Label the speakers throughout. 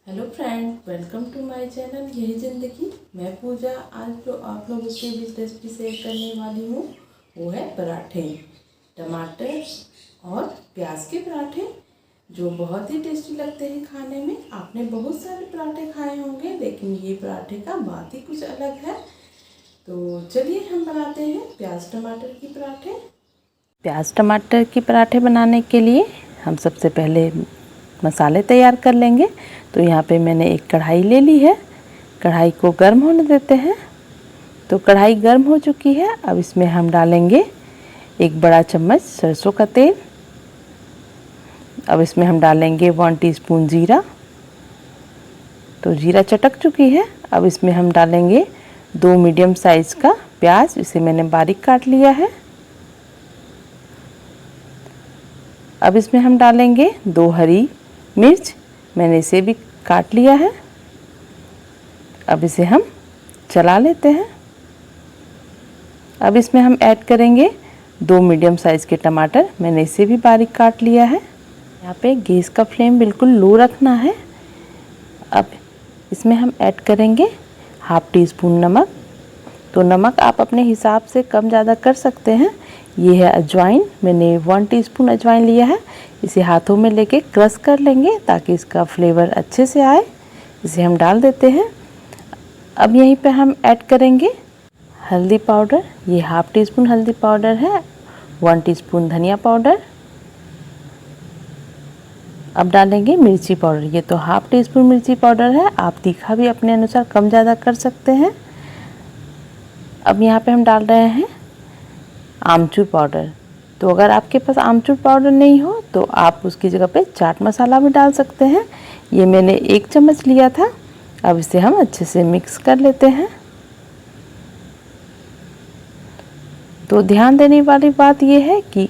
Speaker 1: Hello friend, welcome to my channel यही ज़िंदगी। मैं पूजा। आज जो आप लोगों से बीच रेसिपी शेयर करने वाली हूँ वो है पराठे, टमाटर और प्याज के पराठे, जो बहुत ही टेस्टी लगते हैं खाने में। आपने बहुत सारे पराठे खाए होंगे, लेकिन ये पराठे का बात ही कुछ अलग है। तो चलिए हम बनाते हैं प्याज टमाटर की पराठे।
Speaker 2: प्याज टमाटर की पराठे बनाने के लिए हम सबसे पहले मसाले तैयार कर लेंगे। तो यहाँ पे मैंने एक कढ़ाई ले ली है। कढ़ाई को गर्म होने देते हैं। तो कढ़ाई गर्म हो चुकी है। अब इसमें हम डालेंगे 1 बड़ा चम्मच सरसों का तेल। अब इसमें हम डालेंगे 1 टीस्पून जीरा। तो जीरा चटक चुकी है। अब इसमें हम डालेंगे 2 मीडियम साइज़ का प्याज, इसे मैंने बारीक काट लिया है। अब इसमें हम डालेंगे 2 हरी मिर्च, मैंने इसे भी काट लिया है। अब इसे हम चला लेते हैं। अब इसमें हम ऐड करेंगे 2 मीडियम साइज़ के टमाटर, मैंने इसे भी बारीक काट लिया है। यहाँ पे गैस का फ्लेम बिल्कुल लो रखना है। अब इसमें हम ऐड करेंगे हाफ़ टी स्पून नमक। तो नमक आप अपने हिसाब से कम ज़्यादा कर सकते हैं। ये है अजवाइन, मैंने 1 टीस्पून अजवाइन लिया है। इसे हाथों में लेके क्रश कर लेंगे ताकि इसका फ्लेवर अच्छे से आए। इसे हम डाल देते हैं। अब यहीं पे हम ऐड करेंगे हल्दी पाउडर। ये हाफ़ टी स्पून हल्दी पाउडर है। 1 टीस्पून धनिया पाउडर। अब डालेंगे मिर्ची पाउडर। ये तो हाफ़ टी स्पून मिर्ची पाउडर है, आप तीखा भी अपने अनुसार कम ज़्यादा कर सकते हैं। अब यहाँ पे हम डाल रहे हैं आमचूर पाउडर। तो अगर आपके पास आमचूर पाउडर नहीं हो तो आप उसकी जगह पे चाट मसाला भी डाल सकते हैं। ये मैंने 1 चम्मच लिया था। अब इसे हम अच्छे से मिक्स कर लेते हैं। तो ध्यान देने वाली बात ये है कि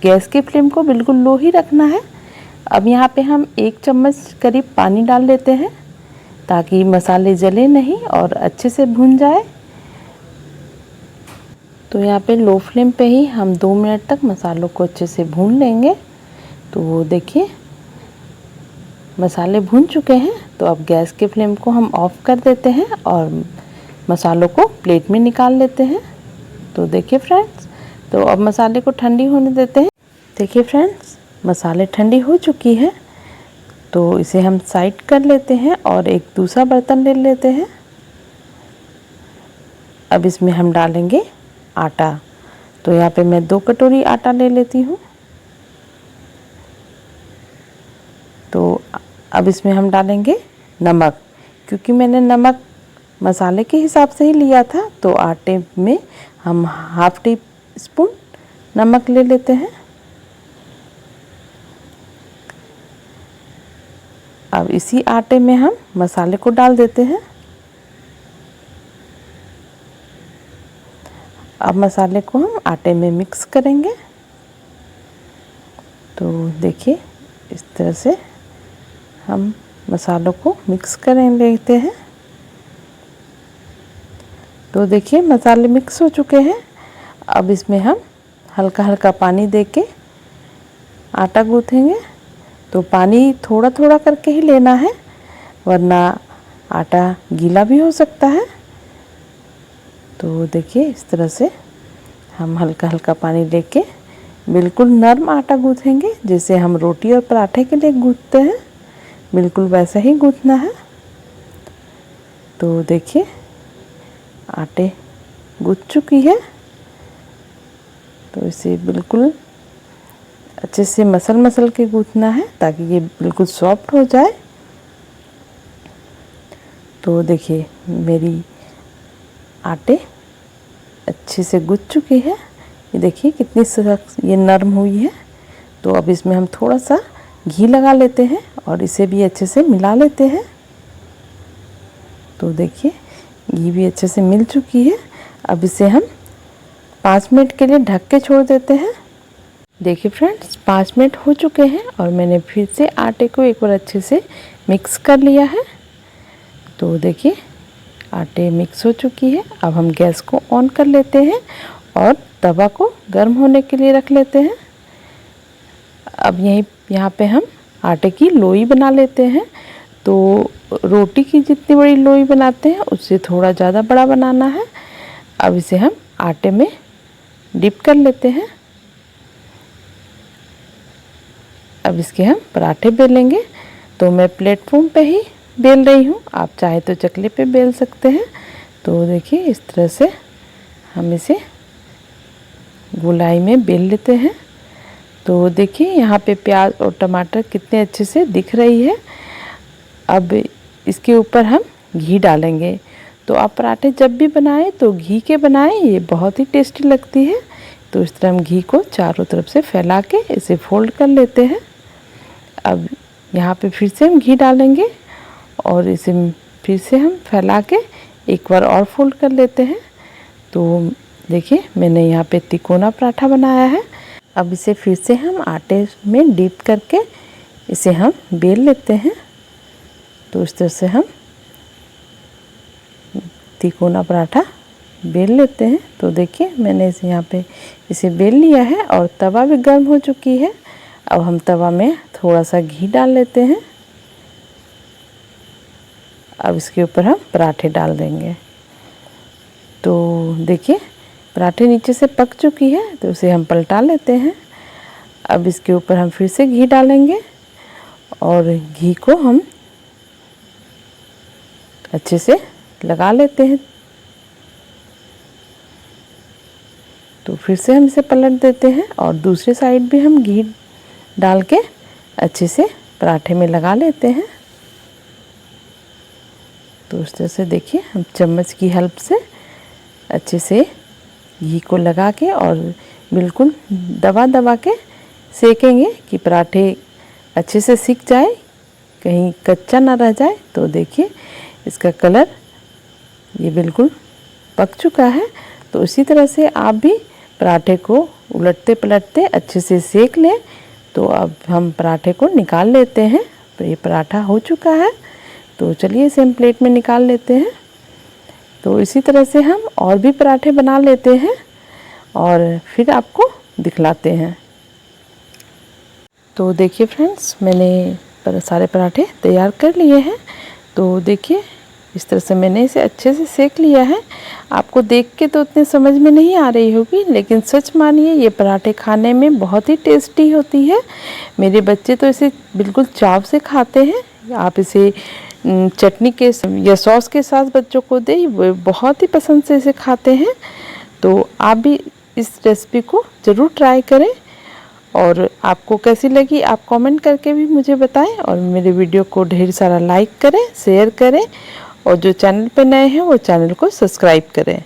Speaker 2: गैस के फ्लेम को बिल्कुल लो ही रखना है। अब यहाँ पे हम 1 चम्मच करीब पानी डाल लेते हैं ताकि मसाले जले नहीं और अच्छे से भुन जाए। तो यहाँ पे लो फ्लेम पे ही हम 2 मिनट तक मसालों को अच्छे से भून लेंगे। तो देखिए मसाले भून चुके हैं। तो अब गैस के फ्लेम को हम ऑफ़ कर देते हैं और मसालों को प्लेट में निकाल लेते हैं। तो देखिए फ्रेंड्स, तो अब मसाले को ठंडी होने देते हैं। देखिए फ्रेंड्स, मसाले ठंडी हो चुकी है। तो इसे हम साइड कर लेते हैं और एक दूसरा बर्तन ले लेते हैं। अब इसमें हम डालेंगे आटा। तो यहाँ पे मैं 2 कटोरी आटा ले लेती हूँ। तो अब इसमें हम डालेंगे नमक। क्योंकि मैंने नमक मसाले के हिसाब से ही लिया था, तो आटे में हम हाफ़ टी स्पून नमक ले लेते हैं। अब इसी आटे में हम मसाले को डाल देते हैं। अब मसाले को हम आटे में मिक्स करेंगे। तो देखिए इस तरह से हम मसालों को मिक्स कर लेते हैं। तो देखिए मसाले मिक्स हो चुके हैं। अब इसमें हम हल्का हल्का पानी देके आटा गूँथेंगे। तो पानी थोड़ा थोड़ा करके ही लेना है, वरना आटा गीला भी हो सकता है। तो देखिए इस तरह से हम हल्का हल्का पानी लेके बिल्कुल नरम आटा गूँथेंगे, जैसे हम रोटी और पराठे के लिए गूँथते हैं, बिल्कुल वैसा ही गूँथना है। तो देखिए आटे गूँथ चुकी है। तो इसे बिल्कुल अच्छे से मसल के गूँथना है ताकि ये बिल्कुल सॉफ्ट हो जाए। तो देखिए मेरी आटे अच्छे से गूँथ चुकी है। ये देखिए कितनी सख्त ये नरम हुई है। तो अब इसमें हम थोड़ा सा घी लगा लेते हैं और इसे भी अच्छे से मिला लेते हैं। तो देखिए घी भी अच्छे से मिल चुकी है। अब इसे हम 5 मिनट के लिए ढक के छोड़ देते हैं। देखिए फ्रेंड्स, 5 मिनट हो चुके हैं और मैंने फिर से आटे को एक बार अच्छे से मिक्स कर लिया है। तो देखिए आटे मिक्स हो चुकी है। अब हम गैस को ऑन कर लेते हैं और तवा को गर्म होने के लिए रख लेते हैं। अब यहाँ पे हम आटे की लोई बना लेते हैं। तो रोटी की जितनी बड़ी लोई बनाते हैं उससे थोड़ा ज़्यादा बड़ा बनाना है। अब इसे हम आटे में डिप कर लेते हैं। अब इसके हम पराठे बेलेंगे। तो मैं प्लेटफॉर्म पे ही बेल रही हूँ, आप चाहे तो चकले पे बेल सकते हैं। तो देखिए इस तरह से हम इसे गोलाई में बेल लेते हैं। तो देखिए यहाँ पे प्याज और टमाटर कितने अच्छे से दिख रही है। अब इसके ऊपर हम घी डालेंगे। तो आप पराठे जब भी बनाएं तो घी के बनाएं, ये बहुत ही टेस्टी लगती है। तो इस तरह हम घी को चारों तरफ से फैला के इसे फोल्ड कर लेते हैं। अब यहाँ पे फिर से हम घी डालेंगे और इसे फिर से हम फैला के एक बार और फोल्ड कर लेते हैं। तो देखिए मैंने यहाँ पे तिकोना पराठा बनाया है। अब इसे फिर से हम आटे में डीप करके इसे हम बेल लेते हैं। तो इस तरह से हम तिकोना पराठा बेल लेते हैं। तो देखिए मैंने इसे यहाँ पे इसे बेल लिया है और तवा भी गर्म हो चुकी है। अब हम तवा में थोड़ा सा घी डाल लेते हैं। अब इसके ऊपर हम पराठे डाल देंगे। तो देखिए पराठे नीचे से पक चुकी है, तो उसे हम पलटा लेते हैं। अब इसके ऊपर हम फिर से घी डालेंगे और घी को हम अच्छे से लगा लेते हैं। तो फिर से हम इसे पलट देते हैं और दूसरी साइड भी हम घी डाल के अच्छे से पराठे में लगा लेते हैं। तो इस तरह से देखिए हम चम्मच की हेल्प से अच्छे से घी को लगा के और बिल्कुल दबा दबा के सेकेंगे कि पराठे अच्छे से सिक जाए, कहीं कच्चा ना रह जाए। तो देखिए इसका कलर ये बिल्कुल पक चुका है। तो इसी तरह से आप भी पराठे को उलटते पलटते अच्छे से सेक लें। तो अब हम पराठे को निकाल लेते हैं। तो ये पराठा हो चुका है। तो चलिए इसे हम प्लेट में निकाल लेते हैं। तो इसी तरह से हम और भी पराठे बना लेते हैं और फिर आपको दिखलाते हैं। तो देखिए फ्रेंड्स, मैंने सारे पराठे तैयार कर लिए हैं। तो देखिए इस तरह से मैंने इसे अच्छे से सेक लिया है। आपको देख के तो उतने समझ में नहीं आ रही होगी, लेकिन सच मानिए ये पराठे खाने में बहुत ही टेस्टी होती है। मेरे बच्चे तो इसे बिल्कुल चाव से खाते हैं। आप इसे चटनी के या सॉस के साथ बच्चों को दें, वो बहुत ही पसंद से इसे खाते हैं। तो आप भी इस रेसिपी को ज़रूर ट्राई करें और आपको कैसी लगी आप कमेंट करके भी मुझे बताएं। और मेरे वीडियो को ढेर सारा लाइक करें, शेयर करें और जो चैनल पे नए हैं वो चैनल को सब्सक्राइब करें।